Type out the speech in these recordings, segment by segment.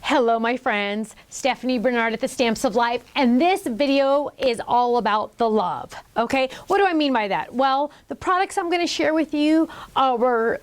Hello my friends, Stephanie Bernard at the Stamps of Life, and this video is all about the love, okay? What do I mean by that? Well, the products I'm going to share with you are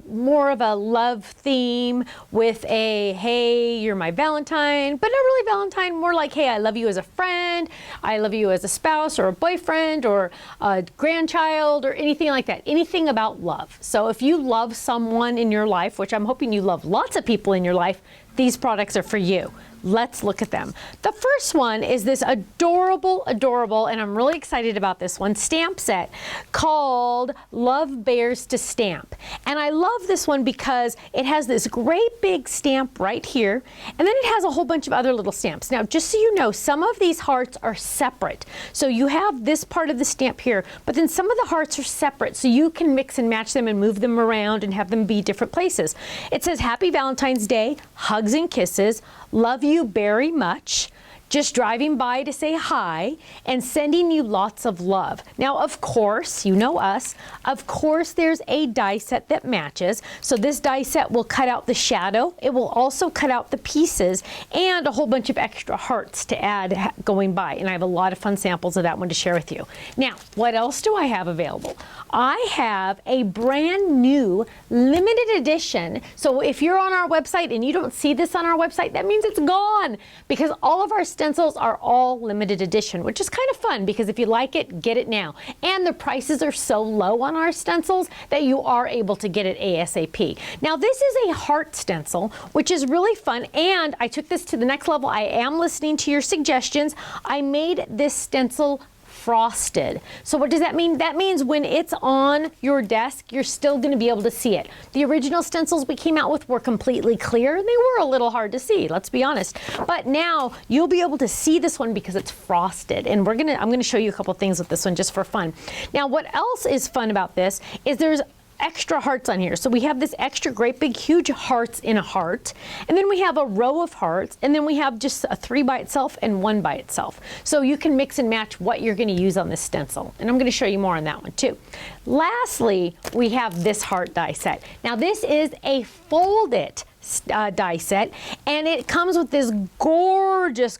more of a love theme with a, hey, you're my Valentine, but not really Valentine, more like, hey, I love you as a friend, I love you as a spouse or a boyfriend or a grandchild or anything like that, anything about love. So if you love someone in your life, which I'm hoping you love lots of people in your life, these products are for you. Let's look at them. The first one is this adorable, and I'm really excited about this one, stamp set called Love Bears to Stamp. And I love this one because it has this great big stamp right here, and then it has a whole bunch of other little stamps. Now, just so you know, some of these hearts are separate. So you have this part of the stamp here, but then some of the hearts are separate, so you can mix and match them and move them around and have them be different places. It says, Happy Valentine's Day, hugs and kisses, love you very much, just driving by to say hi, and sending you lots of love. Now, of course, you know us, of course there's a die set that matches. So this die set will cut out the shadow. It will also cut out the pieces and a whole bunch of extra hearts to add going by. And I have a lot of fun samples of that one to share with you. Now, what else do I have available? I have a brand new limited edition. So if you're on our website and you don't see this on our website, that means it's gone, because all of our stencils are all limited edition, which is kind of fun because if you like it, get it now. And the prices are so low on our stencils that you are able to get it ASAP. Now, this is a heart stencil, which is really fun, and I took this to the next level. I am listening to your suggestions. I made this stencil frosted. So what does that mean? That means when it's on your desk, you're still going to be able to see it. The original stencils we came out with were completely clear. They were a little hard to see, let's be honest. But now you'll be able to see this one because it's frosted. And I'm going to show you a couple things with this one just for fun. Now, what else is fun about this is there's extra hearts on here. So we have this extra great big huge hearts in a heart, and then we have a row of hearts, and then we have just a 3 by itself and 1 by itself. So you can mix and match what you're going to use on this stencil, and I'm going to show you more on that one too. Lastly, we have this heart die set. Now this is a fold it die set, and it comes with this gorgeous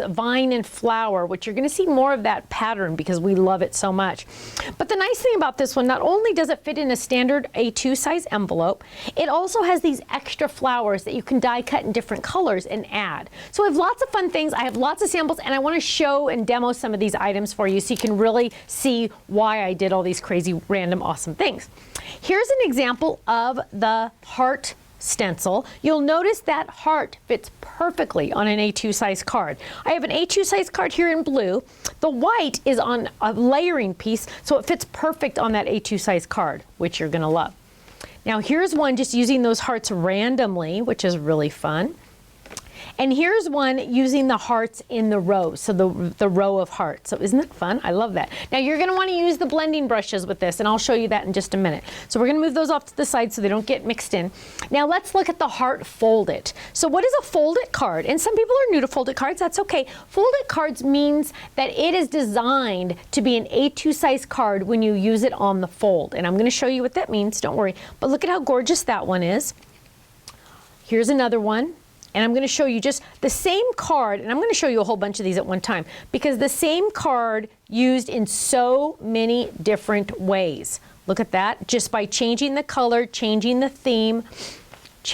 vine and flower, which you're going to see more of that pattern because we love it so much. But the nice thing about this one, not only does it fit in a standard A2 size envelope, it also has these extra flowers that you can die cut in different colors and add. So we have lots of fun things. I have lots of samples, and I want to show and demo some of these items for you so you can really see why I did all these crazy random awesome things. Here's an example of the heart stencil. You'll notice that heart fits perfectly on an A2 size card. I have an A2 size card here in blue. The white is on a layering piece, so it fits perfect on that A2 size card, which you're going to love. Now here's one just using those hearts randomly, which is really fun. And here's one using the hearts in the row, so the row of hearts. So isn't that fun? I love that. Now you're going to want to use the blending brushes with this, and I'll show you that in just a minute. So we're going to move those off to the side so they don't get mixed in. Now let's look at the heart folded. So what is a folded card? And some people are new to folded cards. That's okay. Folded cards means that it is designed to be an A2 size card when you use it on the fold. And I'm going to show you what that means. Don't worry. But look at how gorgeous that one is. Here's another one. And I'm going to show you just the same card, and I'm going to show you a whole bunch of these at one time, because the same card used in so many different ways. Look at that, just by changing the color, changing the theme,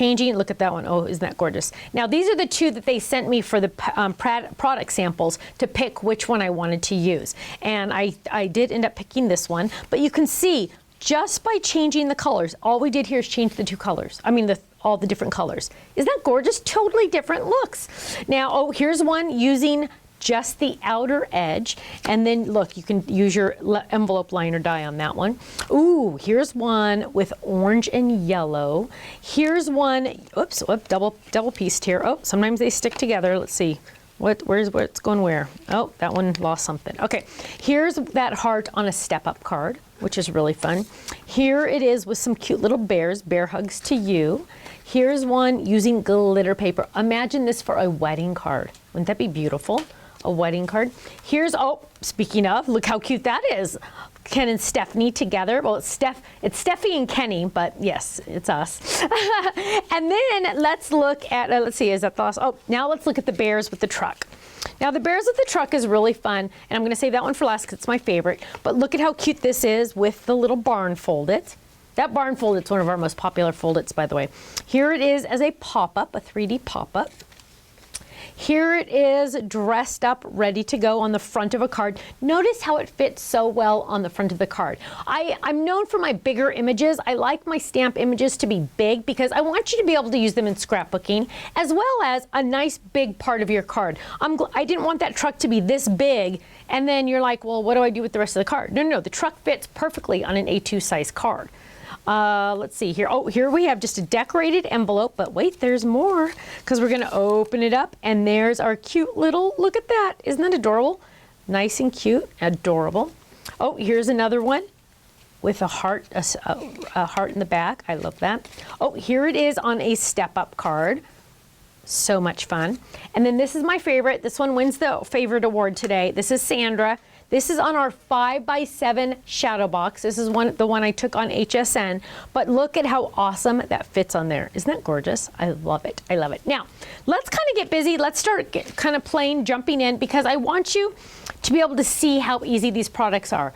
look at that one. Oh, isn't that gorgeous? Now, these are the two that they sent me for the product samples to pick which one I wanted to use. And I did end up picking this one, but you can see just by changing the colors, all we did here is change the two colors. I mean, all the different colors. Isn't that gorgeous? Totally different looks. Now, oh, here's one using just the outer edge, and then look, you can use your envelope liner die on that one. Ooh, here's one with orange and yellow. Here's one, oops, double pieced here. Oh, sometimes they stick together. Let's see. What's going where? Oh, that one lost something. Okay, here's that heart on a step-up card, which is really fun. Here it is with some cute little bears, bear hugs to you. Here's one using glitter paper. Imagine this for a wedding card. Wouldn't that be beautiful? A wedding card. Here's, oh, speaking of, look how cute that is. Ken and Stephanie together. Well, it's Steffi and Kenny, but yes, it's us. And then let's look at, let's see, is that the last? Oh, now let's look at the bears with the truck. Now the bears with the truck is really fun, and I'm going to save that one for last because it's my favorite. But look at how cute this is with the little barn fold-it. That barn fold-it's one of our most popular fold-its, by the way. Here it is as a pop-up, a 3D pop-up. Here it is dressed up, ready to go on the front of a card. Notice how it fits so well on the front of the card. I'm known for my bigger images. I like my stamp images to be big because I want you to be able to use them in scrapbooking as well as a nice big part of your card. I didn't want that truck to be this big and then you're like, well, what do I do with the rest of the card? No, the truck fits perfectly on an A2 size card. Let's see here. Oh, here we have just a decorated envelope, but wait, there's more because we're going to open it up and there's our cute little, look at that. Isn't that adorable? Nice and cute, adorable. Oh, here's another one with a heart, a heart in the back. I love that. Oh, here it is on a step-up card. So much fun. And then this is my favorite. This one wins the favorite award today. This is Sandra. This is on our 5x7 shadow box. This is the one I took on HSN, but look at how awesome that fits on there. Isn't that gorgeous? I love it. I love it. Now, let's kind of get busy. Let's start kind of playing, jumping in, because I want you to be able to see how easy these products are.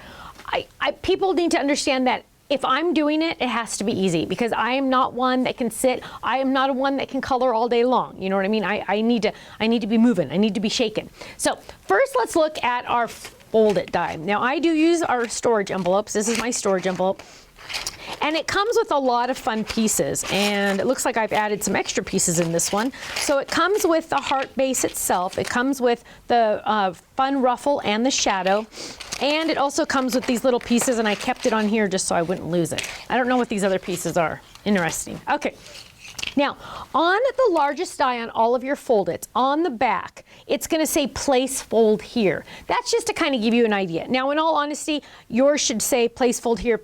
People need to understand that if I'm doing it, it has to be easy because I am not one that can sit. I am not one that can color all day long. You know what I mean? I need to be moving. I need to be shaken. So first, let's look at our fold-it die. Now I do use our storage envelopes. This is my storage envelope. And it comes with a lot of fun pieces, and it looks like I've added some extra pieces in this one. So it comes with the heart base itself. It comes with the fun ruffle and the shadow. And it also comes with these little pieces, and I kept it on here just so I wouldn't lose it. I don't know what these other pieces are. Interesting. Okay. Now, on the largest die on all of your fold-its, on the back, it's going to say place fold here. That's just to kind of give you an idea. Now, in all honesty, yours should say place fold here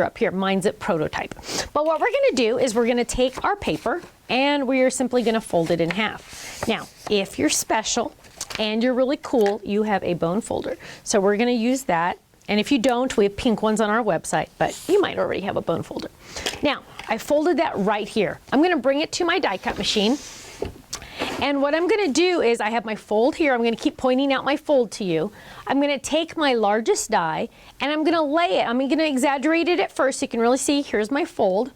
up here. Mine's at prototype. But what we're going to do is we're going to take our paper and we are simply going to fold it in half. Now, if you're special and you're really cool, you have a bone folder. So we're going to use that. And if you don't, we have pink ones on our website, but you might already have a bone folder. Now, I folded that right here. I'm going to bring it to my die cut machine. And what I'm going to do is I have my fold here. I'm going to keep pointing out my fold to you. I'm going to take my largest die and I'm going to lay it. I'm going to exaggerate it at first so you can really see. Here's my fold.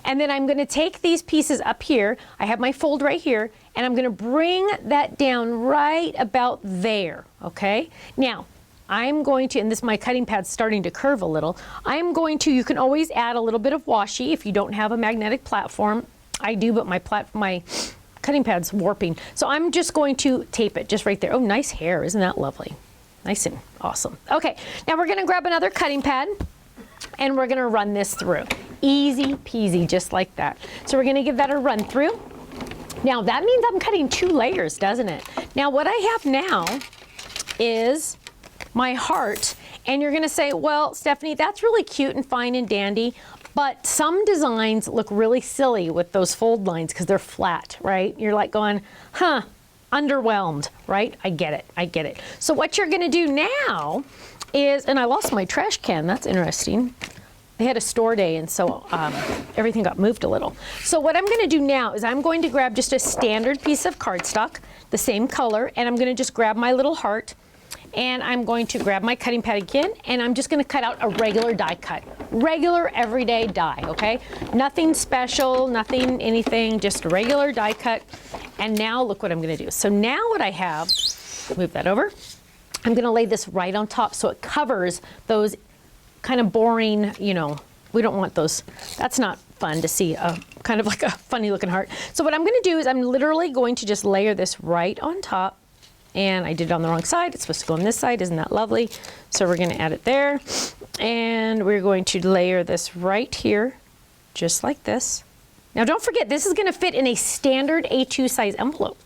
And then I'm going to take these pieces up here. I have my fold right here. And I'm going to bring that down right about there. Okay? Now, I'm going to, and this, my cutting pad's starting to curve a little. I'm going to, you can always add a little bit of washi if you don't have a magnetic platform. I do, but my cutting pad's warping. So I'm just going to tape it just right there. Oh, nice hair. Isn't that lovely? Nice and awesome. Okay, now we're going to grab another cutting pad and we're going to run this through. Easy peasy, just like that. So we're going to give that a run through. Now that means I'm cutting 2 layers, doesn't it? Now what I have now is my heart, and you're going to say, well, Stephanie, that's really cute and fine and dandy, but some designs look really silly with those fold lines because they're flat, right? You're like going, huh, underwhelmed, right? I get it. I get it. So what you're going to do now is, and I lost my trash can. That's interesting. They had a store day, and so everything got moved a little. So what I'm going to do now is I'm going to grab just a standard piece of cardstock, the same color, and I'm going to just grab my little heart. And I'm going to grab my cutting pad again, and I'm just going to cut out a regular die cut. Regular, everyday die, okay? Nothing special, nothing, anything, just a regular die cut. And now look what I'm going to do. So now what I have, move that over, I'm going to lay this right on top so it covers those kind of boring, you know, we don't want those. That's not fun to see, kind of like a funny looking heart. So what I'm going to do is I'm literally going to just layer this right on top. And I did it on the wrong side. It's supposed to go on this side. Isn't that lovely? So we're going to add it there. And we're going to layer this right here, just like this. Now don't forget, this is gonna fit in a standard A2 size envelope.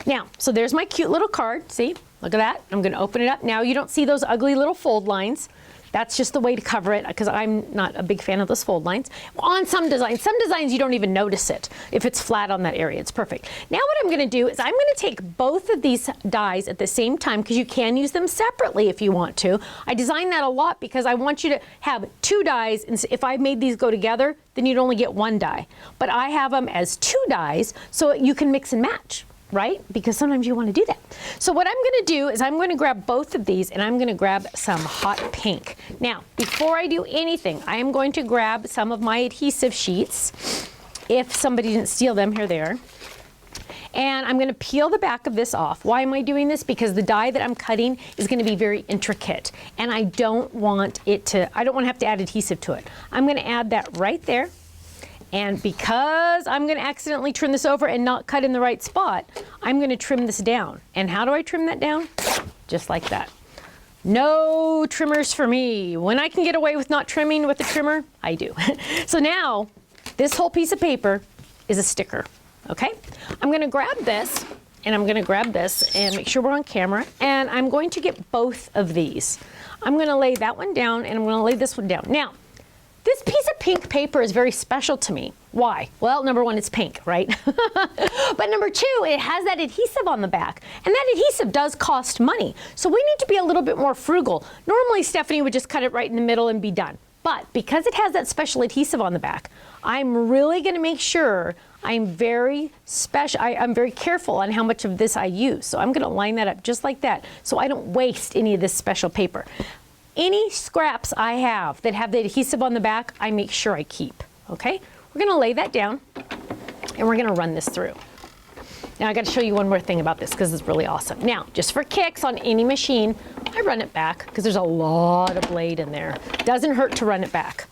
Now, so there's my cute little card, see? Look at that, I'm gonna open it up. Now you don't see those ugly little fold lines. That's just the way to cover it, because I'm not a big fan of those fold lines. On some designs you don't even notice it. If it's flat on that area, it's perfect. Now what I'm gonna do is I'm gonna take both of these dies at the same time, because you can use them separately if you want to. I designed that a lot because I want you to have 2 dies, and if I made these go together, then you'd only get 1 die. But I have them as 2 dies so you can mix and match, right? Because sometimes you want to do that. So what I'm going to do is I'm going to grab both of these and I'm going to grab some hot pink. Now, before I do anything, I am going to grab some of my adhesive sheets. If somebody didn't steal them, here they are. And I'm going to peel the back of this off. Why am I doing this? Because the die that I'm cutting is going to be very intricate, and I don't want to have to add adhesive to it. I'm going to add that right there. And because I'm going to accidentally turn this over and not cut in the right spot, I'm going to trim this down. And how do I trim that down? Just like that. No trimmers for me. When I can get away with not trimming with the trimmer, I do. So now, this whole piece of paper is a sticker, okay? I'm going to grab this, and I'm going to grab this, and make sure we're on camera, and I'm going to get both of these. I'm going to lay that one down, and I'm going to lay this one down. Now, this piece of pink paper is very special to me. Why? Well, number one, it's pink, right? But number two, it has that adhesive on the back. And that adhesive does cost money. So we need to be a little bit more frugal. Normally, Stephanie would just cut it right in the middle and be done. But because it has that special adhesive on the back, I'm really gonna make sure I'm very careful on how much of this I use. So I'm gonna line that up just like that so I don't waste any of this special paper. Any scraps I have that have the adhesive on the back, I make sure I keep, okay? We're gonna lay that down and we're gonna run this through. Now I gotta show you one more thing about this because it's really awesome. Now, just for kicks on any machine, I run it back because there's a lot of blade in there. Doesn't hurt to run it back.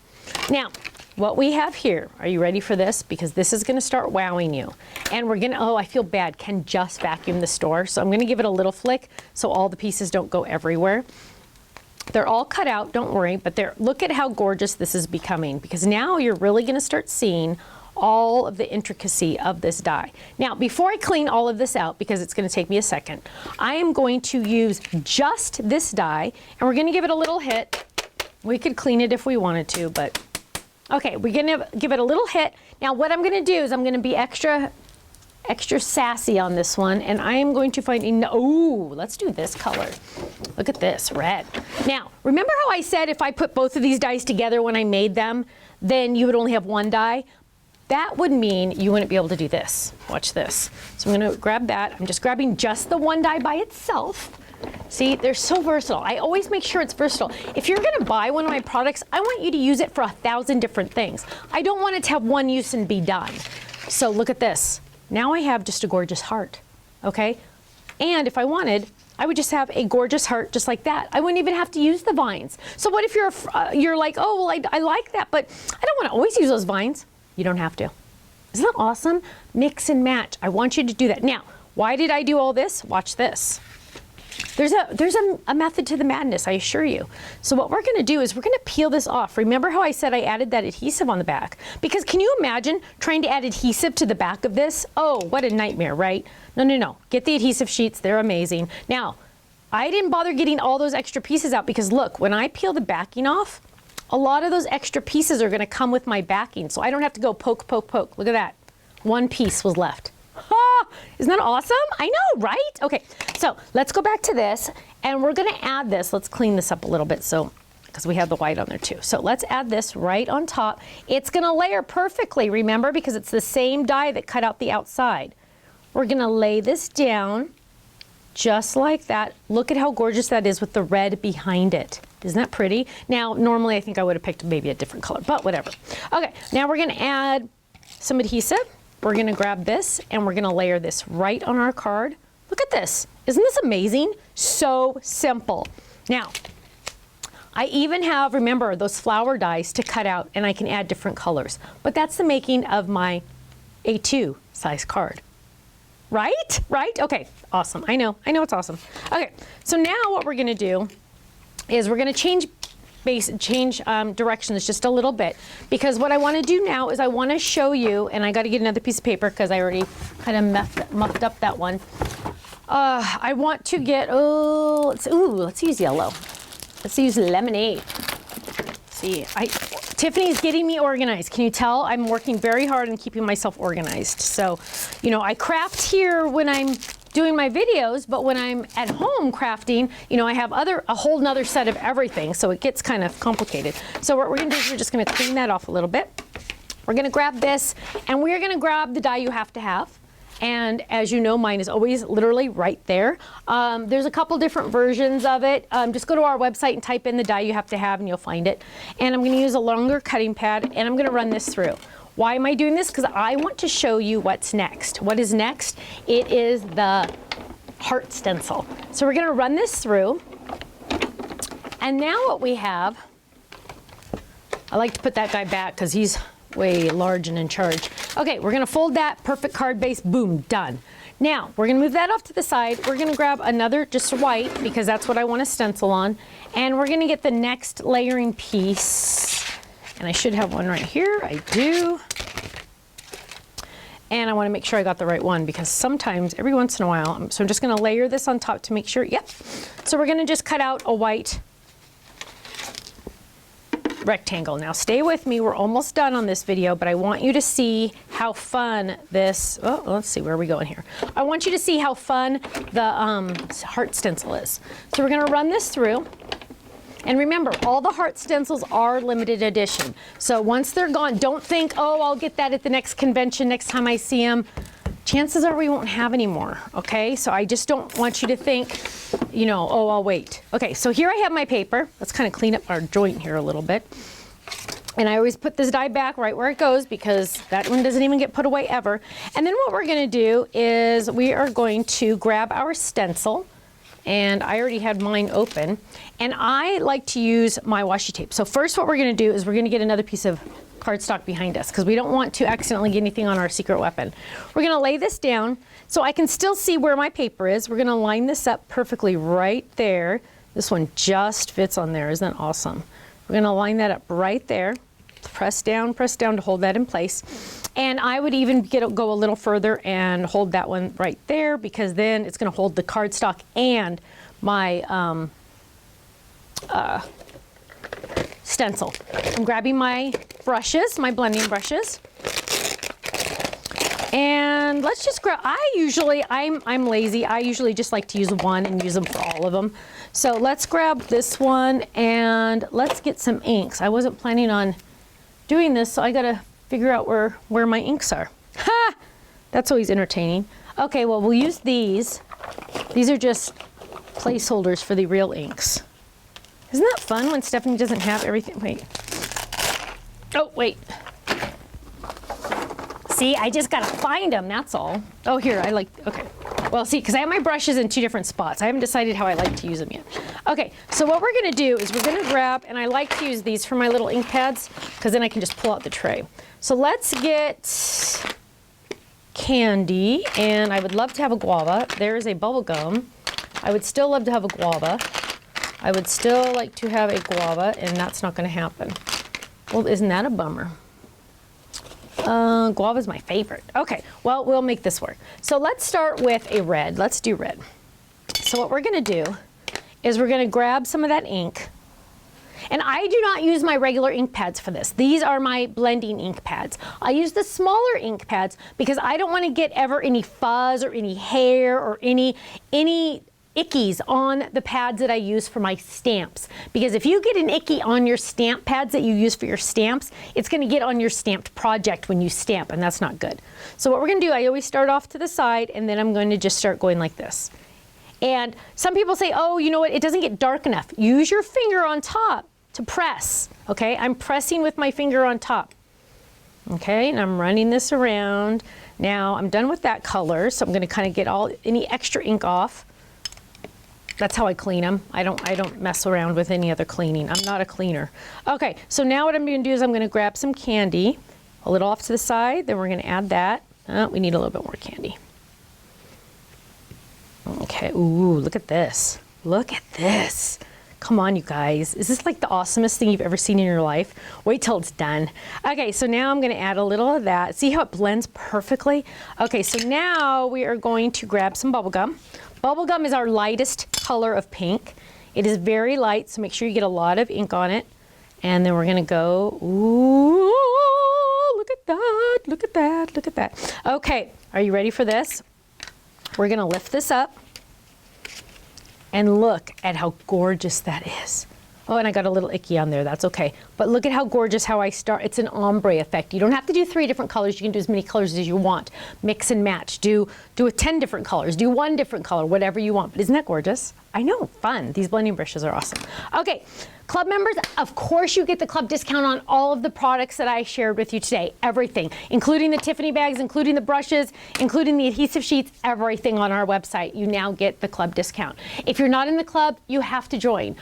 Now, what we have here, are you ready for this? Because this is gonna start wowing you. And we're gonna, oh, I feel bad, Ken just vacuumed the store. So I'm gonna give it a little flick so all the pieces don't go everywhere. They're all cut out, don't worry, but look at how gorgeous this is becoming, because now you're really gonna start seeing all of the intricacy of this die. Now, before I clean all of this out, because it's gonna take me a second, I am going to use just this die, and we're gonna give it a little hit. We could clean it if we wanted to, but okay, we're gonna give it a little hit. Now, what I'm gonna do is I'm gonna be extra sassy on this one, and I am going to find let's do this color. Look at this, red. Now, remember how I said if I put both of these dies together when I made them, then you would only have 1 die? That would mean you wouldn't be able to do this. Watch this. So I'm gonna grab that. I'm just grabbing just the 1 die by itself. See, they're so versatile. I always make sure it's versatile. If you're gonna buy one of my products, I want you to use it for 1,000 different things. I don't want it to have one use and be done. So look at this. Now I have just a gorgeous heart, okay? And if I wanted, I would just have a gorgeous heart just like that. I wouldn't even have to use the vines. So what if you're like, oh, well, I like that, but I don't want to always use those vines. You don't have to. Isn't that awesome? Mix and match. I want you to do that. Now, why did I do all this? Watch this. There's a method to the madness, I assure you. So what we're gonna do is we're gonna peel this off. Remember how I said I added that adhesive on the back? Because can you imagine trying to add adhesive to the back of this? Oh, what a nightmare, right? No. Get the adhesive sheets, they're amazing. Now, I didn't bother getting all those extra pieces out because look, when I peel the backing off, a lot of those extra pieces are gonna come with my backing, so I don't have to go poke, poke, poke. Look at that. 1 piece was left. Isn't that awesome? I know, right? Okay, so let's go back to this, and we're gonna add this. Let's clean this up a little bit, because we have the white on there too. So let's add this right on top. It's gonna layer perfectly, remember, because it's the same die that cut out the outside. We're gonna lay this down just like that. Look at how gorgeous that is with the red behind it. Isn't that pretty? Now, normally I think I would have picked maybe a different color, but whatever. Okay, now we're gonna add some adhesive. We're gonna grab this and we're gonna layer this right on our card. Look at this. Isn't this amazing? So simple. Now, I even have, remember, those flower dies to cut out and I can add different colors. But that's the making of my A2 size card. Right? Right? Okay, awesome. I know it's awesome. Okay, so now what we're gonna do is we're gonna change change directions just a little bit, because what I want to do now is I want to show you, and I got to get another piece of paper because I already kind of muffed up that one. I want to get, let's use yellow. Let's use lemonade. See, Tiffany's getting me organized. Can you tell? I'm working very hard on keeping myself organized. So, you know, I craft here when I'm doing my videos, but when I'm at home crafting, you know, I have a whole nother set of everything, so it gets kind of complicated. So what we're gonna do is we're just gonna clean that off a little bit. We're gonna grab this, and we're gonna grab the die you have to have. And as you know, mine is always literally right there. There's a couple different versions of it. Just go to our website and type in the die you have to have and you'll find it. And I'm gonna use a longer cutting pad, and I'm gonna run this through. Why am I doing this? Because I want to show you what's next. What is next? It is the heart stencil. So we're gonna run this through. And now what we have, I like to put that guy back because he's way large and in charge. Okay, we're gonna fold that, perfect card base, boom, done. Now, we're gonna move that off to the side. We're gonna grab another, just white, because that's what I want to stencil on. And we're gonna get the next layering piece. And I should have one right here, I do. And I wanna make sure I got the right one, because sometimes, every once in a while, so I'm just gonna layer this on top to make sure, yep. So we're gonna just cut out a white rectangle. Now stay with me, we're almost done on this video, but I want you to see how fun this, let's see, where are we going here? I want you to see how fun the heart stencil is. So we're gonna run this through. And remember, all the heart stencils are limited edition. So once they're gone, don't think, oh, I'll get that at the next convention next time I see them. Chances are we won't have any more, okay? So I just don't want you to think, you know, oh, I'll wait. Okay, so here I have my paper. Let's kind of clean up our joint here a little bit. And I always put this die back right where it goes, because that one doesn't even get put away ever. And then what we're gonna do is we are going to grab our stencil. And I already had mine open, and I like to use my washi tape. So first what we're gonna do is we're gonna get another piece of cardstock behind us, because we don't want to accidentally get anything on our secret weapon. We're gonna lay this down so I can still see where my paper is. We're gonna line this up perfectly right there. This one just fits on there, isn't that awesome? We're gonna line that up right there. Press down to hold that in place. And I would even go a little further and hold that one right there, because then it's gonna hold the cardstock and my stencil. I'm grabbing my brushes, my blending brushes. And let's just grab, I'm lazy. I usually just like to use one and use them for all of them. So let's grab this one and let's get some inks. I wasn't planning on doing this, so I gotta figure out where my inks are. Ha! That's always entertaining. Okay, well, we'll use these. These are just placeholders for the real inks. Isn't that fun when Stephanie doesn't have everything? Wait. Oh, wait. See, I just gotta find them, that's all. Oh, here, okay. Well, see, because I have my brushes in two different spots. I haven't decided how I like to use them yet. Okay, so what we're gonna do is we're gonna grab, and I like to use these for my little ink pads, because then I can just pull out the tray. So let's get candy, and I would love to have a guava. There is a bubble gum. I would still love to have a guava. I would still like to have a guava, and that's not gonna happen. Well, isn't that a bummer? Guava is my favorite. Okay, well, we'll make this work. So let's start with a red. Let's do red. So what we're gonna do is we're gonna grab some of that ink. And I do not use my regular ink pads for this. These are my blending ink pads. I use the smaller ink pads because I don't wanna get ever any fuzz or any hair or any ickies on the pads that I use for my stamps. Because if you get an icky on your stamp pads that you use for your stamps, it's gonna get on your stamped project when you stamp, and that's not good. So what we're gonna do, I always start off to the side, and then I'm going to just start going like this. And some people say, oh, you know what, it doesn't get dark enough. Use your finger on top to press, okay? I'm pressing with my finger on top. Okay, and I'm running this around. Now I'm done with that color, so I'm gonna kind of get any extra ink off. That's how I clean them. I don't mess around with any other cleaning. I'm not a cleaner. Okay, so now what I'm gonna do is I'm gonna grab some candy, a little off to the side, then we're gonna add that. We need a little bit more candy. Okay, ooh, look at this. Look at this. Come on, you guys. Is this like the awesomest thing you've ever seen in your life? Wait till it's done. Okay, so now I'm gonna add a little of that. See how it blends perfectly? Okay, so now we are going to grab some bubble gum. Bubble gum is our lightest color of pink. It is very light, so make sure you get a lot of ink on it. And then we're gonna go, ooh, look at that, look at that, look at that. Okay, are you ready for this? We're gonna lift this up. And look at how gorgeous that is. Oh, and I got a little icky on there, that's okay. But look at how gorgeous how I start. It's an ombre effect. You don't have to do 3 different colors. You can do as many colors as you want. Mix and match. Do 10 different colors. Do 1 different color, whatever you want. But isn't that gorgeous? I know, fun. These blending brushes are awesome. Okay, club members, of course you get the club discount on all of the products that I shared with you today. Everything, including the Tiffany bags, including the brushes, including the adhesive sheets, everything on our website. You now get the club discount. If you're not in the club, you have to join.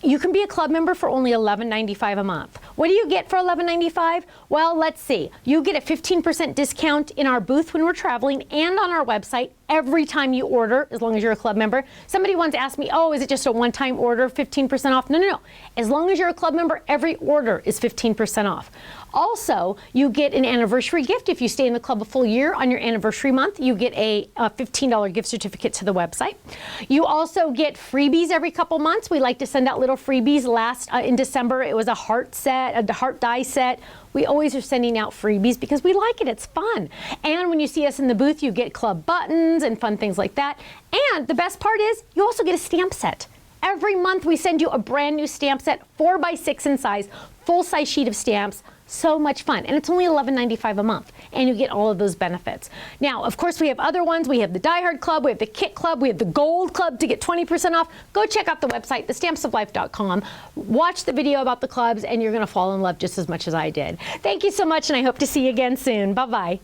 You can be a club member for only $11.95 a month. What do you get for $11.95? Well, let's see. You get a 15% discount in our booth when we're traveling and on our website every time you order, as long as you're a club member. Somebody once asked me, oh, is it just a one-time order, 15% off? No, no, no. As long as you're a club member, every order is 15% off. Also, you get an anniversary gift. If you stay in the club a full year on your anniversary month, you get a $15 gift certificate to the website. You also get freebies every couple months. We like to send out little freebies. In December, it was a heart set, a heart die set. We always are sending out freebies because we like it. It's fun. And when you see us in the booth, you get club buttons and fun things like that. And the best part is you also get a stamp set. Every month we send you a brand new stamp set, 4x6 in size, full-size sheet of stamps. So much fun. And it's only $11.95 a month. And you get all of those benefits. Now, of course, we have other ones. We have the Die Hard Club. We have the Kit Club. We have the Gold Club to get 20% off. Go check out the website, thestampsoflife.com. Watch the video about the clubs, and you're going to fall in love just as much as I did. Thank you so much, and I hope to see you again soon. Bye-bye.